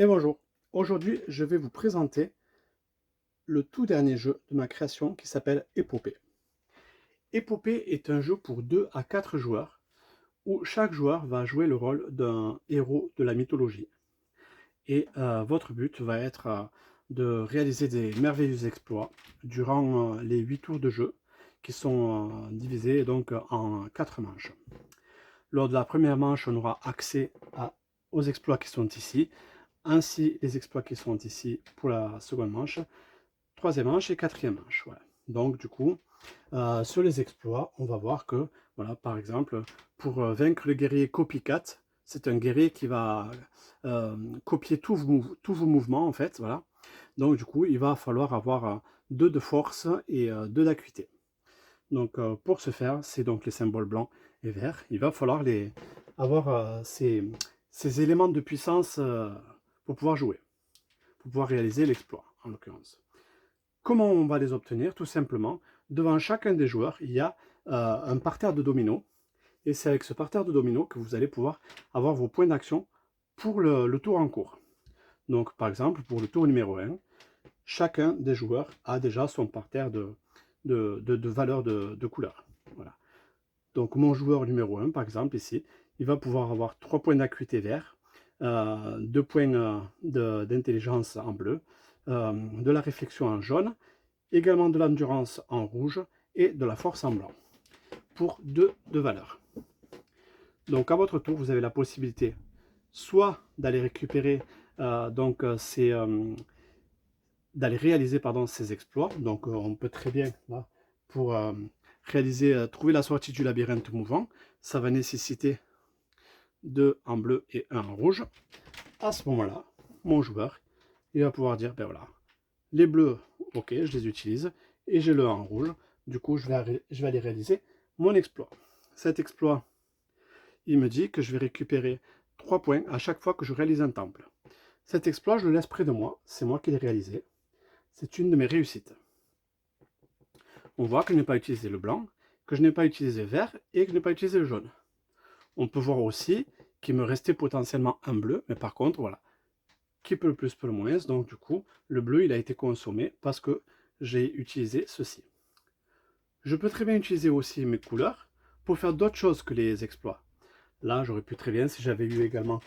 Et bonjour, aujourd'hui je vais vous présenter le tout dernier jeu de ma création qui s'appelle Épopée. Épopée est un jeu pour 2 à 4 joueurs où chaque joueur va jouer le rôle d'un héros de la mythologie. Et votre but va être de réaliser des merveilleux exploits durant les 8 tours de jeu qui sont divisés donc en 4 manches. Lors de la première manche, on aura accès aux exploits qui sont ici, ainsi les exploits qui sont ici pour la seconde manche, troisième manche et quatrième manche. Voilà. Donc du coup, sur les exploits, on va voir que, voilà, par exemple, pour vaincre le guerrier copycat, c'est un guerrier qui va copier tous vos mouvements en fait. Voilà. Donc du coup, il va falloir avoir 2 de force et 2 d'acuité. Donc pour ce faire, c'est donc les symboles blancs et verts. Il va falloir avoir ces éléments de puissance pour pouvoir jouer, pour pouvoir réaliser l'exploit en l'occurrence. Comment on va les obtenir? Tout simplement, devant chacun des joueurs, il y a un parterre de dominos. Et c'est avec ce parterre de dominos que vous allez pouvoir avoir vos points d'action pour le tour en cours. Donc par exemple, pour le tour numéro 1, chacun des joueurs a déjà son parterre de valeurs de couleurs. Voilà. Donc mon joueur numéro 1, par exemple, ici, il va pouvoir avoir 3 points d'acuité vert, 2 points d'intelligence en bleu, de la réflexion en jaune, également de l'endurance en rouge et de la force en blanc, pour 2 de valeur. Donc à votre tour, vous avez la possibilité soit d'aller récupérer d'aller réaliser ces exploits. Donc on peut très bien là, pour réaliser, trouver la sortie du labyrinthe mouvant, ça va nécessiter 2 en bleu et 1 en rouge. À ce moment-là, mon joueur, il va pouvoir dire, ben voilà, les bleus, ok, je les utilise, et j'ai le 1 en rouge, du coup je vais aller réaliser mon exploit. Cet exploit, il me dit que je vais récupérer 3 points à chaque fois que je réalise un temple. Cet exploit, je le laisse près de moi, c'est moi qui l'ai réalisé, c'est une de mes réussites. On voit que je n'ai pas utilisé le blanc, que je n'ai pas utilisé le vert et que je n'ai pas utilisé le jaune. On peut voir aussi qu'il me restait potentiellement un bleu, mais par contre, voilà, qui peut le plus, peut le moins. Donc du coup, le bleu, il a été consommé parce que j'ai utilisé ceci. Je peux très bien utiliser aussi mes couleurs pour faire d'autres choses que les exploits. Là, j'aurais pu très bien, si j'avais eu également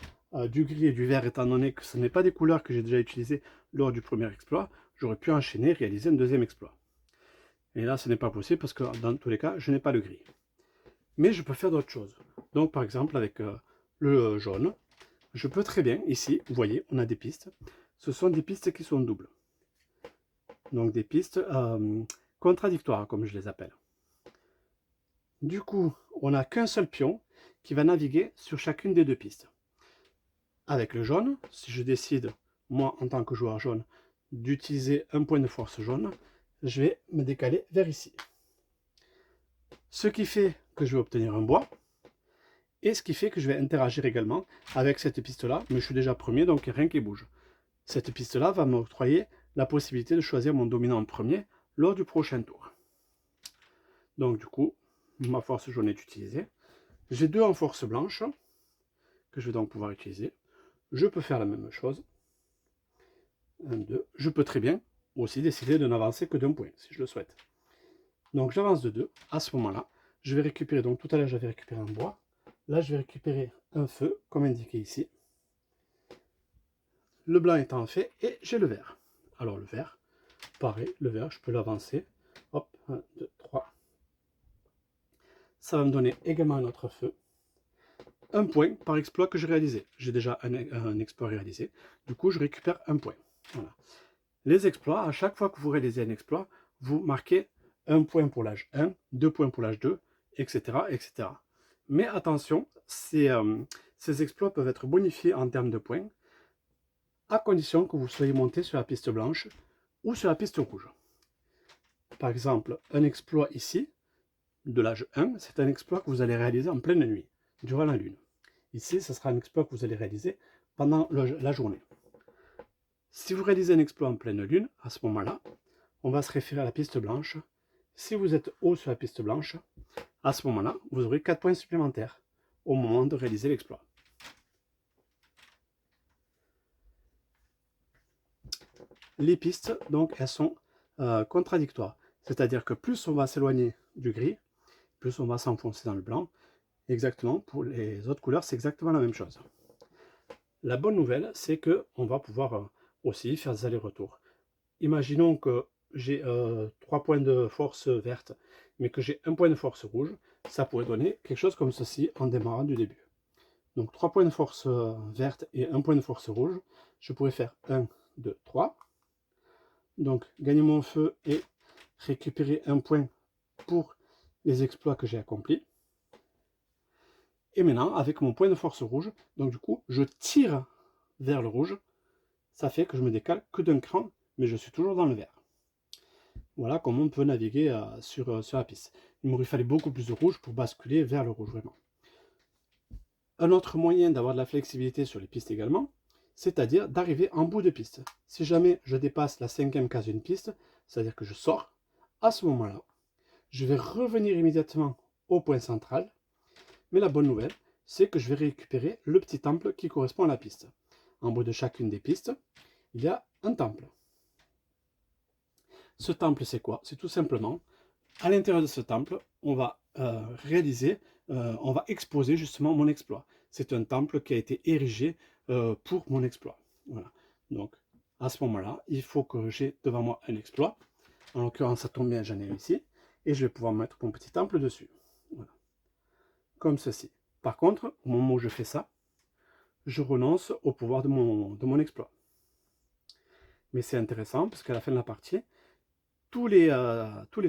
du gris et du vert, étant donné que ce n'est pas des couleurs que j'ai déjà utilisées lors du premier exploit, j'aurais pu enchaîner et réaliser un deuxième exploit. Et là, ce n'est pas possible parce que dans tous les cas, je n'ai pas le gris. Mais je peux faire d'autres choses. Donc, par exemple, avec le jaune, je peux très bien, ici, vous voyez, on a des pistes. Ce sont des pistes qui sont doubles. Donc, des pistes contradictoires, comme je les appelle. Du coup, on n'a qu'un seul pion qui va naviguer sur chacune des deux pistes. Avec le jaune, si je décide, moi, en tant que joueur jaune, d'utiliser un point de force jaune, je vais me décaler vers ici. Ce qui fait que je vais obtenir un bois, et ce qui fait que je vais interagir également avec cette piste-là, mais je suis déjà premier, donc rien qui bouge. Cette piste-là va m'octroyer la possibilité de choisir mon dominant en premier lors du prochain tour. Donc du coup, ma force jaune est utilisée. J'ai 2 en force blanche, que je vais donc pouvoir utiliser. Je peux faire la même chose. 1, 2. Je peux très bien aussi décider de n'avancer que d'un point, si je le souhaite. Donc j'avance de 2. À ce moment-là, je vais récupérer, donc tout à l'heure j'avais récupéré un bois. Là, je vais récupérer un feu, comme indiqué ici. Le blanc étant fait, et j'ai le vert. Alors le vert, pareil, le vert, je peux l'avancer. Hop, 1, 2, 3. Ça va me donner également un autre feu. Un point par exploit que j'ai réalisé. J'ai déjà un exploit réalisé. Du coup, je récupère un point. Voilà. Les exploits, à chaque fois que vous réalisez un exploit, vous marquez un point pour l'âge 1, 2 points pour l'âge 2, etc., etc. Mais attention, ces exploits peuvent être bonifiés en termes de points, à condition que vous soyez monté sur la piste blanche ou sur la piste rouge. Par exemple, un exploit ici, de l'âge 1, c'est un exploit que vous allez réaliser en pleine nuit, durant la lune. Ici, ce sera un exploit que vous allez réaliser pendant la journée. Si vous réalisez un exploit en pleine lune, à ce moment-là, on va se référer à la piste blanche. Si vous êtes haut sur la piste blanche, à ce moment-là, vous aurez 4 points supplémentaires au moment de réaliser l'exploit. les pistes, donc, elles sont contradictoires. C'est-à-dire que plus on va s'éloigner du gris, plus on va s'enfoncer dans le blanc. Exactement, pour les autres couleurs, c'est exactement la même chose. La bonne nouvelle, c'est qu'on va pouvoir aussi faire des allers-retours. Imaginons que j'ai 3 points de force verte, mais que j'ai un point de force rouge, ça pourrait donner quelque chose comme ceci en démarrant du début. Donc 3 points de force verte et un point de force rouge, je pourrais faire 1, 2, 3. Donc gagner mon feu et récupérer un point pour les exploits que j'ai accomplis. Et maintenant, avec mon point de force rouge, donc du coup, je tire vers le rouge. Ça fait que je me décale que d'un cran, mais je suis toujours dans le vert. Voilà comment on peut naviguer sur la piste. Il m'aurait fallu beaucoup plus de rouge pour basculer vers le rouge, vraiment. Un autre moyen d'avoir de la flexibilité sur les pistes également, c'est-à-dire d'arriver en bout de piste. Si jamais je dépasse la 5e case d'une piste, c'est-à-dire que je sors, à ce moment-là, je vais revenir immédiatement au point central. Mais la bonne nouvelle, c'est que je vais récupérer le petit temple qui correspond à la piste. En bout de chacune des pistes, il y a un temple. Ce temple, c'est quoi? C'est tout simplement, à l'intérieur de ce temple, on va on va exposer justement mon exploit. C'est un temple qui a été érigé pour mon exploit. Voilà. Donc, à ce moment-là, il faut que j'ai devant moi un exploit. En l'occurrence, ça tombe bien, j'en ai ici. Et je vais pouvoir mettre mon petit temple dessus. Voilà. Comme ceci. Par contre, au moment où je fais ça, je renonce au pouvoir de mon exploit. Mais c'est intéressant parce qu'à la fin de la partie, tous les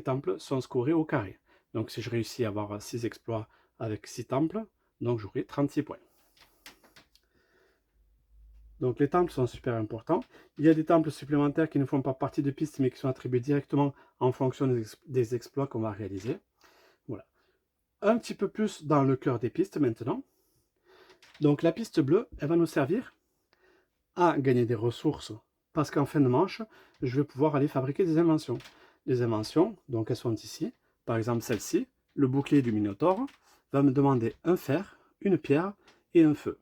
temples sont scorés au carré. Donc si je réussis à avoir 6 exploits avec 6 temples, donc j'aurai 36 points. Donc les temples sont super importants. Il y a des temples supplémentaires qui ne font pas partie de pistes mais qui sont attribués directement en fonction des exploits qu'on va réaliser. Voilà. Un petit peu plus dans le cœur des pistes maintenant. Donc la piste bleue, elle va nous servir à gagner des ressources parce qu'en fin de manche, je vais pouvoir aller fabriquer des inventions. Les inventions, donc elles sont ici. Par exemple celle-ci, le bouclier du Minotaure, va me demander un fer, une pierre et un feu.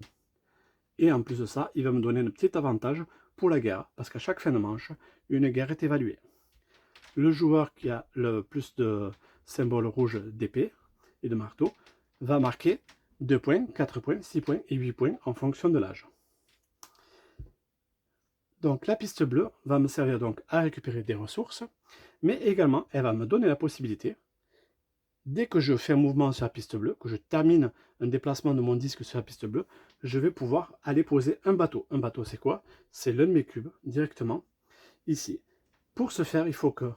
Et en plus de ça, il va me donner un petit avantage pour la guerre, parce qu'à chaque fin de manche, une guerre est évaluée. Le joueur qui a le plus de symboles rouges d'épée et de marteau va marquer 2 points, 4 points, 6 points et 8 points en fonction de l'âge. Donc la piste bleue va me servir donc à récupérer des ressources, mais également elle va me donner la possibilité, dès que je fais un mouvement sur la piste bleue, que je termine un déplacement de mon disque sur la piste bleue, je vais pouvoir aller poser un bateau. Un bateau c'est quoi? C'est l'un de mes cubes directement ici. Pour ce faire, il faut que,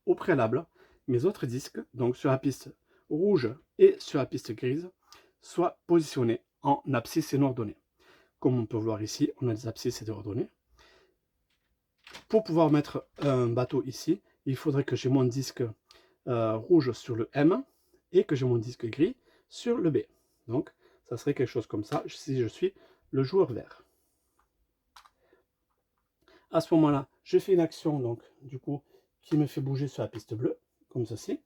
au préalable, mes autres disques, donc sur la piste rouge et sur la piste grise, soient positionnés en abscisse et en ordonnée. Comme on peut voir ici, on a des abscisses et des ordonnées. Pour pouvoir mettre un bateau ici, il faudrait que j'ai mon disque rouge sur le M et que j'ai mon disque gris sur le B. Donc, ça serait quelque chose comme ça si je suis le joueur vert. À ce moment-là, je fais une action donc du coup qui me fait bouger sur la piste bleue, comme ceci.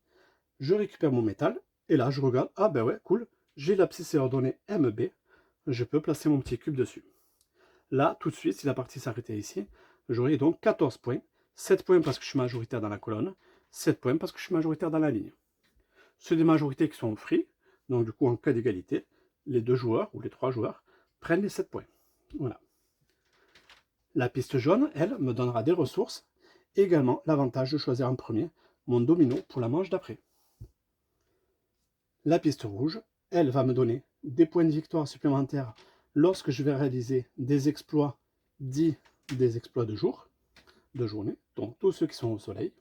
Je récupère mon métal et là je regarde, ah ben ouais, cool, j'ai l'abscisse et ordonnée MB, je peux placer mon petit cube dessus. Là, tout de suite, si la partie s'arrêtait ici, j'aurais donc 14 points. 7 points parce que je suis majoritaire dans la colonne, 7 points parce que je suis majoritaire dans la ligne. C'est des majorités qui sont free, donc du coup, en cas d'égalité, les 2 joueurs ou les 3 joueurs prennent les 7 points. Voilà. La piste jaune, elle, me donnera des ressources, et également l'avantage de choisir en premier mon domino pour la manche d'après. La piste rouge, elle va me donner des points de victoire supplémentaires lorsque je vais réaliser des exploits dits des exploits de jour, de journée, donc tous ceux qui sont au soleil.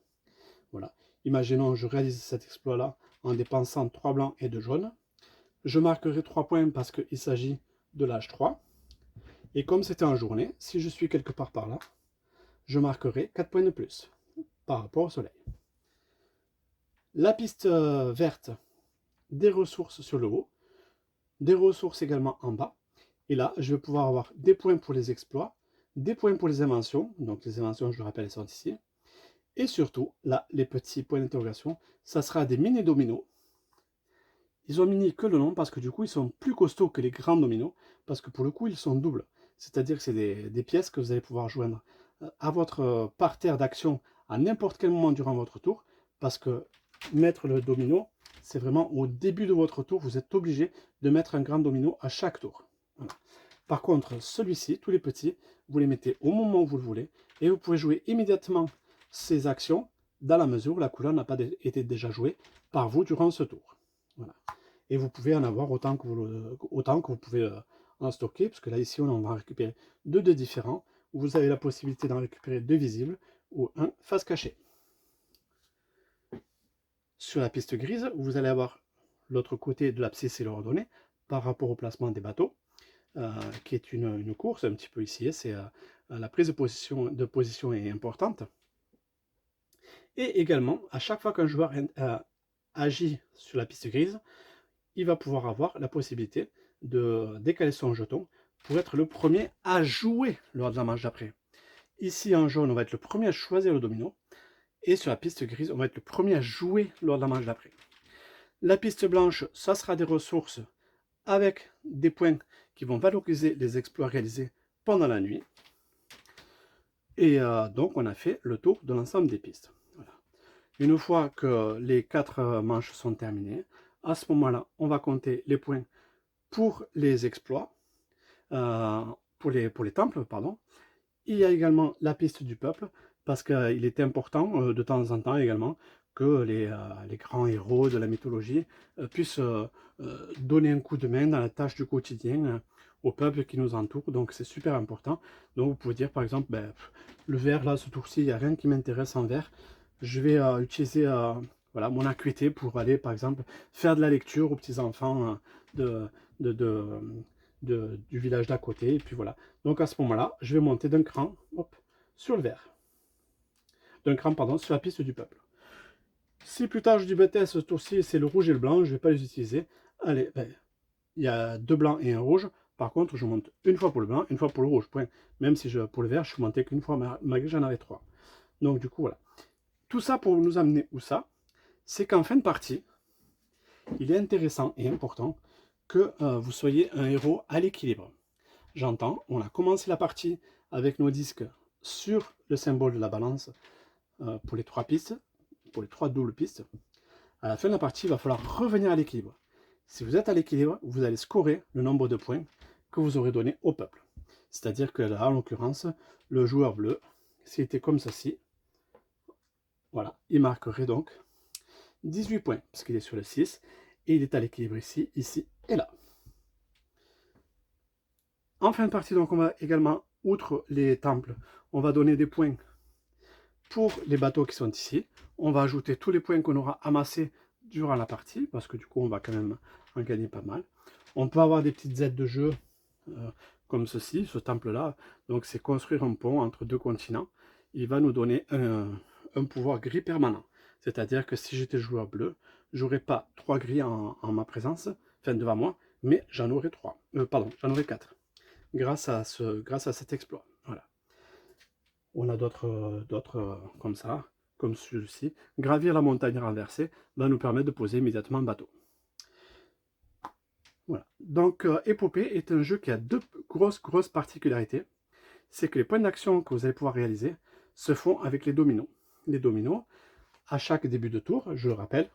Voilà. Imaginons je réalise cet exploit-là en dépensant 3 blancs et 2 jaunes. Je marquerai 3 points parce qu'il s'agit de l'âge 3. Et comme c'était en journée, si je suis quelque part par là, je marquerai 4 points de plus par rapport au soleil. La piste verte, des ressources sur le haut, des ressources également en bas. Et là, je vais pouvoir avoir des points pour les exploits, des points pour les inventions. Donc les inventions, je le rappelle, elles sont ici. Et surtout, là, les petits points d'interrogation, ça sera des mini-dominos. Ils ont mini que le nom parce que du coup, ils sont plus costauds que les grands dominos. Parce que pour le coup, ils sont doubles. C'est-à-dire que c'est des pièces que vous allez pouvoir joindre à votre parterre d'action à n'importe quel moment durant votre tour, parce que mettre le domino, c'est vraiment au début de votre tour, vous êtes obligé de mettre un grand domino à chaque tour. Voilà. Par contre, celui-ci, tous les petits, vous les mettez au moment où vous le voulez, et vous pouvez jouer immédiatement ces actions dans la mesure où la couleur n'a pas été déjà jouée par vous durant ce tour. Voilà. Et vous pouvez en avoir autant que vous pouvez en stocker, parce que là, ici, on va récupérer deux dés différents. Vous avez la possibilité d'en récupérer deux visibles ou un face cachée. Sur la piste grise, vous allez avoir l'autre côté de l'abscisse et l'ordonnée par rapport au placement des bateaux, qui est une course un petit peu ici. C'est la prise de position est importante. Et également, à chaque fois qu'un joueur agit sur la piste grise, il va pouvoir avoir la possibilité de décaler son jeton pour être le premier à jouer lors de la manche d'après. Ici, en jaune, on va être le premier à choisir le domino. Et sur la piste grise, on va être le premier à jouer lors de la manche d'après. La piste blanche, ça sera des ressources avec des points qui vont valoriser les exploits réalisés pendant la nuit. Et donc, on a fait le tour de l'ensemble des pistes. Voilà. Une fois que les 4 manches sont terminées, à ce moment-là, on va compter les points pour les exploits, pour les temples, pardon. Il y a également la piste du peuple, parce qu'il est important de temps en temps également que les grands héros de la mythologie puissent donner un coup de main dans la tâche du quotidien au peuple qui nous entoure, donc c'est super important. Donc vous pouvez dire par exemple, ben, le vert là, ce tour-ci, il n'y a rien qui m'intéresse en vert, je vais utiliser voilà, mon acuité pour aller par exemple faire de la lecture aux petits-enfants du village d'à côté, et puis voilà. Donc à ce moment-là, je vais monter d'un cran sur le vert. D'un cran, pardon, sur la piste du peuple. Si plus tard je dis, ben, ce tour-ci, c'est le rouge et le blanc, je ne vais pas les utiliser. Allez, ben, il y a 2 blancs et un rouge. Par contre, je monte une fois pour le blanc, une fois pour le rouge. Point. Même si pour le vert, je suis monté qu'une fois, malgré que j'en avais 3. Donc du coup, voilà. Tout ça pour nous amener où ça? C'est qu'en fin de partie, il est intéressant et important que vous soyez un héros à l'équilibre. J'entends, on a commencé la partie avec nos disques sur le symbole de la balance pour les 3 pistes, pour les 3 doubles pistes. À la fin de la partie, il va falloir revenir à l'équilibre. Si vous êtes à l'équilibre, vous allez scorer le nombre de points que vous aurez donné au peuple. C'est-à-dire que là, en l'occurrence, le joueur bleu, s'il était comme ceci, voilà, il marquerait donc 18 points, parce qu'il est sur le 6, et il est à l'équilibre ici, ici et là. En fin de partie, donc, on va également, outre les temples, on va donner des points pour les bateaux qui sont ici. On va ajouter tous les points qu'on aura amassés durant la partie, parce que du coup, on va quand même en gagner pas mal. On peut avoir des petites aides de jeu, comme ceci, ce temple-là. Donc, c'est construire un pont entre 2 continents. Il va nous donner un pouvoir gris permanent. C'est-à-dire que si j'étais joueur bleu, j'aurais pas 3 gris en ma présence, enfin devant moi, mais j'en aurais 3. Pardon, j'en aurais 4. Grâce à cet exploit. Voilà. On a d'autres comme ça, comme celui-ci. Gravir la montagne renversée va nous permettre de poser immédiatement un bateau. Voilà. Donc, Épopée est un jeu qui a 2 grosses particularités. C'est que les points d'action que vous allez pouvoir réaliser se font avec les dominos. Les dominos, à chaque début de tour, je le rappelle,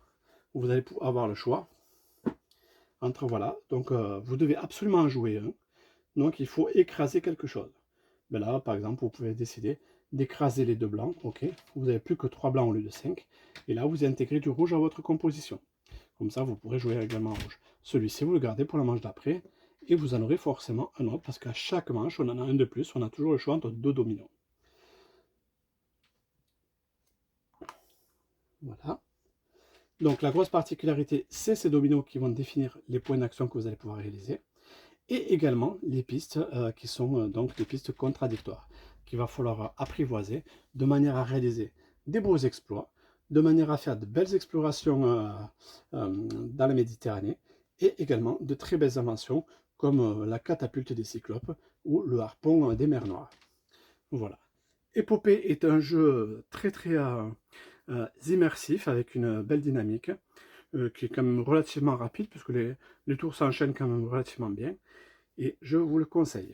vous allez pouvoir avoir le choix entre, voilà, donc vous devez absolument en jouer un. Donc, il faut écraser quelque chose. Ben là, par exemple, vous pouvez décider d'écraser les 2 blancs, ok. Vous n'avez plus que 3 blancs au lieu de 5. Et là, vous intégrez du rouge à votre composition. Comme ça, vous pourrez jouer également en rouge. Celui-ci, vous le gardez pour la manche d'après. Et vous en aurez forcément un autre, parce qu'à chaque manche, on en a un de plus. On a toujours le choix entre 2 dominos. Voilà. Donc, la grosse particularité, c'est ces dominos qui vont définir les points d'action que vous allez pouvoir réaliser. Et également les pistes qui sont donc des pistes contradictoires, qu'il va falloir apprivoiser de manière à réaliser des beaux exploits, de manière à faire de belles explorations dans la Méditerranée, et également de très belles inventions comme la catapulte des Cyclopes ou le harpon des mers noires. Voilà. Épopée est un jeu très immersif avec une belle dynamique qui est quand même relativement rapide puisque les tours s'enchaînent quand même relativement bien et je vous le conseille.